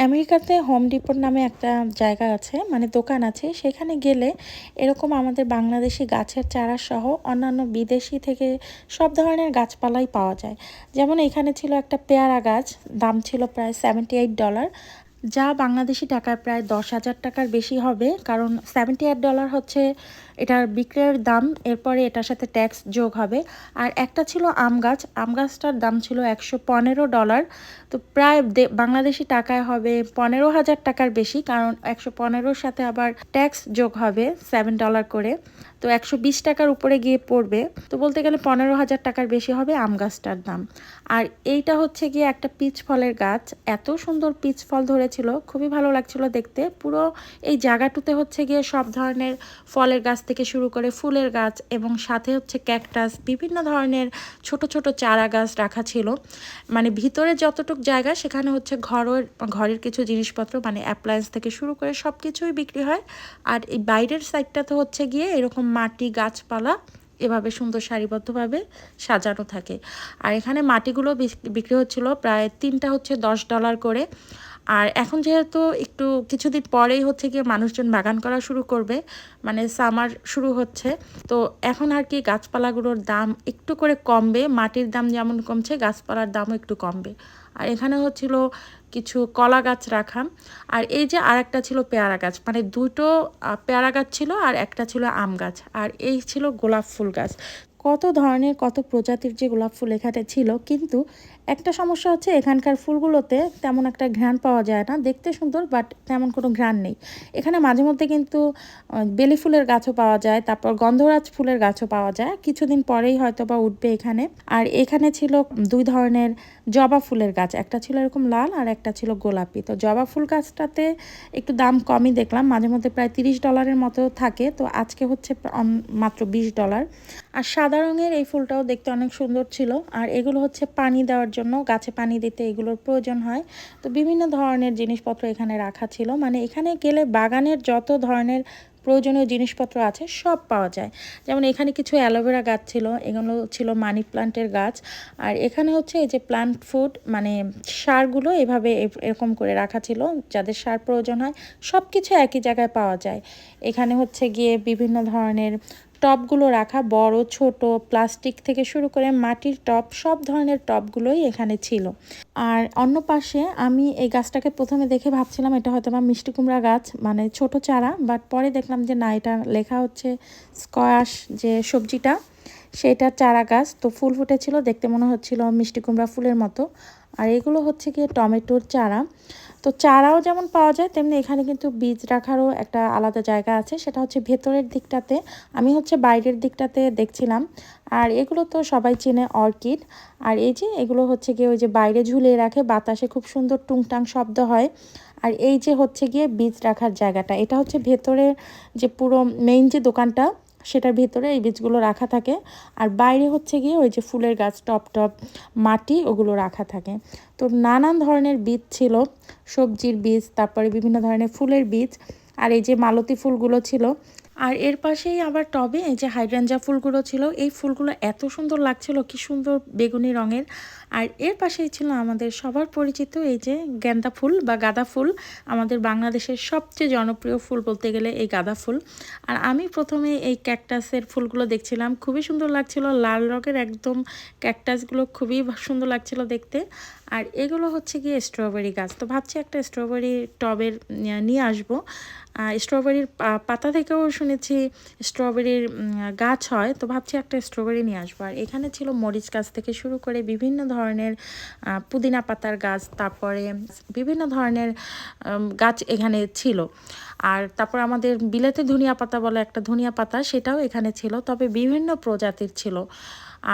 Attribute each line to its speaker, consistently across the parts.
Speaker 1: আমেরিকাতে হোম ডিপোর নামে একটা জায়গা আছে, মানে দোকান আছে। সেখানে গেলে এরকম আমাদের বাংলাদেশি গাছের চারা সহ অন্যান্য বিদেশি থেকে সব ধরনের গাছপালাই পাওয়া যায়। যেমন এখানে ছিল একটা পেয়ারা গাছ, দাম ছিল প্রায় $78, যা বাংলাদেশি টাকায় প্রায় 10,000 টাকার বেশি হবে, কারণ $78 হচ্ছে এটার বিক্রয়ের দাম। এরপরে এটার সাথে ট্যাক্স যোগ হবে। আর একটা ছিল আম গাছ, আম গাছটার দাম ছিল $115, তো প্রায় বাংলাদেশি টাকায় হবে 15,000 টাকার বেশি, কারণ 115-র সাথে আবার ট্যাক্স যোগ হবে $7 করে, তো 120 টাকার উপরে গিয়ে পড়বে। তো বলতে গেলে 15,000 টাকার বেশি হবে আম গাছটার দাম। আর এইটা হচ্ছে গিয়ে একটা পিচ ফলের গাছ, এত সুন্দর পিচ ফল ধরেছিল, খুবই ভালো লাগছিল দেখতে। পুরো এই জায়গাটুতে হচ্ছে গিয়ে সব ধরনের ফলের গাছ থেকে শুরু করে ফুলের গাছ, এবং সাথে হচ্ছে ক্যাকটাস, বিভিন্ন ধরনের ছোট ছোট চারা গাছ রাখা ছিল। মানে ভিতরে যতটুক জায়গা সেখানে হচ্ছে ঘরের কিছু জিনিসপত্র, মানে অ্যাপ্লায়েন্স থেকে শুরু করে সব কিছুই বিক্রি হয়। আর এই বাইরের সাইডটাতে হচ্ছে গিয়ে এরকম মাটি, গাছপালা এভাবে সুন্দর সারিবদ্ধভাবে সাজানো থাকে। আর এখানে মাটিগুলো বিক্রি হচ্ছিল, প্রায় 3টা হচ্ছে $10 করে। আর এখন যেহেতু একটু কিছুদিন পরেই হচ্ছে গিয়ে মানুষজন বাগান করা শুরু করবে, মানে সামার শুরু হচ্ছে, তো এখন আর কি গাছপালাগুলোর দাম একটু করে কমবে। মাটির দাম যেমন কমছে, গাছপালার দামও একটু কমবে। আর এখানে হচ্ছিল কিছু কলা গাছ রাখা। আর এই যে আর একটা ছিল পেয়ারা গাছ, মানে দুটো পেয়ারা গাছ ছিল আর একটা ছিল আম গাছ। আর এই ছিল গোলাপ ফুল গাছ। কত ধরনের কত প্রজাতির যে গোলাপ ফুল এখানে ছিল, কিন্তু একটা সমস্যা হচ্ছে এখানকার ফুলগুলোতে তেমন একটা ঘ্রাণ পাওয়া যায় না। দেখতে সুন্দর, বাট তেমন কোনো ঘ্রাণ নেই। এখানে মাঝে মধ্যে কিন্তু বেলি ফুলের গাছও পাওয়া যায়, তারপর গন্ধরাজ ফুলের গাছও পাওয়া যায়, কিছুদিন পরেই হয়তো বা উঠবে এখানে। আর এখানে ছিল 2 ধরনের জবা ফুলের গাছ, একটা ছিল এরকম লাল আর একটা ছিল গোলাপি। তো জবা ফুল গাছটাতে একটু দাম কমই দেখলাম, মাঝে মধ্যে প্রায় $30 মতো থাকে, তো আজকে হচ্ছে মাত্র $20। আর সাদা রঙের এই ফুলটাও দেখতে অনেক সুন্দর ছিল। আর এগুলো হচ্ছে পানি দেওয়ার জন্য, গাছে পানি দিতে এগুলোর প্রয়োজন হয়। তো বিভিন্ন ধরনের জিনিসপত্র এখানে রাখা ছিল, মানে এখানে গেলে বাগানের যত ধরনের প্রয়োজনীয় জিনিসপত্র আছে সব পাওয়া যায়। যেমন এখানে কিছু অ্যালোভেরা গাছ ছিল, এগুলো ছিল মানি প্লান্টের গাছ। আর এখানে হচ্ছে এই যে প্লান্ট ফুড, মানে সারগুলো এভাবে এরকম করে রাখা ছিল, যাদের সার প্রয়োজন হয় সব কিছু একই জায়গায় পাওয়া যায়। এখানে হচ্ছে গিয়ে বিভিন্ন ধরনের টবগুলো রাখা, বড় ছোট, প্লাস্টিক থেকে শুরু করে মাটির টব, সব ধরনের টবগুলোই এখানে ছিল। আর অন্য পাশে আমি এই গাছটাকে প্রথমে দেখে ভাবছিলাম এটা হয়তো বা মিষ্টি কুমড়া গাছ, মানে ছোট চারা, বাট পরে দেখলাম যে না, এটা লেখা হচ্ছে স্কোয়াশ, যে সবজিটা, সেটার চারা গাছ। তো ফুল ফুটেছিল, দেখতে মনে হচ্ছিল মিষ্টি কুমড়া ফুলের মতো। আর এগুলো হচ্ছে গিয়ে টমেটোর চারা। তো চারাও যেমন পাওয়া যায়, তেমনি এখানে কিন্তু বীজ রাখারও একটা আলাদা জায়গা আছে, সেটা হচ্ছে ভেতরের দিকটাতে। আমি হচ্ছে বাইরের দিকটাতে দেখছিলাম। আর এগুলো তো সবাই চেনে, অর্কিড। আর এই যে এগুলো হচ্ছে গিয়ে ওই যে বাইরে ঝুলিয়ে রাখে, বাতাসে খুব সুন্দর টুংটাং শব্দ হয়। আর এই যে হচ্ছে গিয়ে বীজ রাখার জায়গাটা, এটা হচ্ছে ভেতরে যে পুরো মেইন যে দোকানটা, সেটার ভেতরে এই বীজগুলো রাখা থাকে। আর বাইরে হচ্ছে গিয়ে ওই যে ফুলের গাছ, টপ টপ মাটি, ওগুলো রাখা থাকে। তো নানান ধরনের বীজ ছিল, সবজির বীজ, তারপরে বিভিন্ন ধরনের ফুলের বীজ। আর এই যে মালতী ফুলগুলো ছিল। আর এর পাশেই আবার টবে এই যে হাইড্রাঞ্জা ফুলগুলো ছিল। এই ফুলগুলো এত সুন্দর লাগছিল, কি সুন্দর বেগুনি রঙের। আর এর পাশেই ছিল আমাদের সবার পরিচিত এই যে গেন্দা ফুল বা গাঁদা ফুল, আমাদের বাংলাদেশের সবচেয়ে জনপ্রিয় ফুল বলতে গেলে এই গাঁদা ফুল। আর আমি প্রথমে এই ক্যাকটাসের ফুলগুলো দেখছিলাম, খুবই সুন্দর লাগছিল, লাল রঙের একদম ক্যাকটাসগুলো খুবই সুন্দর লাগছিল দেখতে। আর এগুলো হচ্ছে গিয়ে স্ট্রবেরি গাছ। তো ভাবছি একটা স্ট্রবেরি টবের নিয়ে আসবো। স্ট্রবেরির পাতা থেকেও শুনেছি স্ট্রবেরির গাছ হয়, তো ভাবছি একটা স্ট্রবেরি নিয়ে আসবো। আর এখানে ছিল মরিচ গাছ থেকে শুরু করে বিভিন্ন ধরনের পুদিনা পাতার গাছ, তারপরে বিভিন্ন ধরনের গাছ এখানে ছিল। আর তারপর আমাদের বিলেতি ধনিয়া পাতা বলে একটা ধনিয়া পাতা, সেটাও এখানে ছিল, তবে বিভিন্ন প্রজাতির ছিল।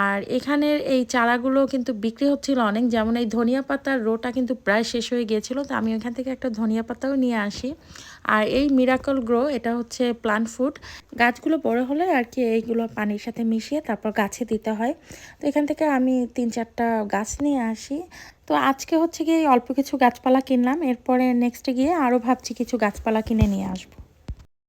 Speaker 1: আর এখানের এই চারাগুলো কিন্তু বিক্রি হচ্ছিল অনেক, যেমন এই ধনিয়া পাতার রোটা কিন্তু প্রায় শেষ হয়ে গিয়েছিল, তো আমি ওখান থেকে একটা ধনিয়া পাতাও নিয়ে আসি। আর এই মিরাকল গ্রো, এটা হচ্ছে প্লান্ট ফুড। গাছগুলো বড় হলে আর কি এইগুলো পানির সাথে মিশিয়ে তারপর গাছে দিতে হয়। তো এখান থেকে আমি 3-4টা গাছ নিয়ে আসি। তো আজকে হচ্ছে গিয়ে অল্প কিছু গাছপালা কিনলাম, এরপরে নেক্সটে গিয়ে আরও ভাবছি কিছু গাছপালা কিনে নিয়ে আসবো।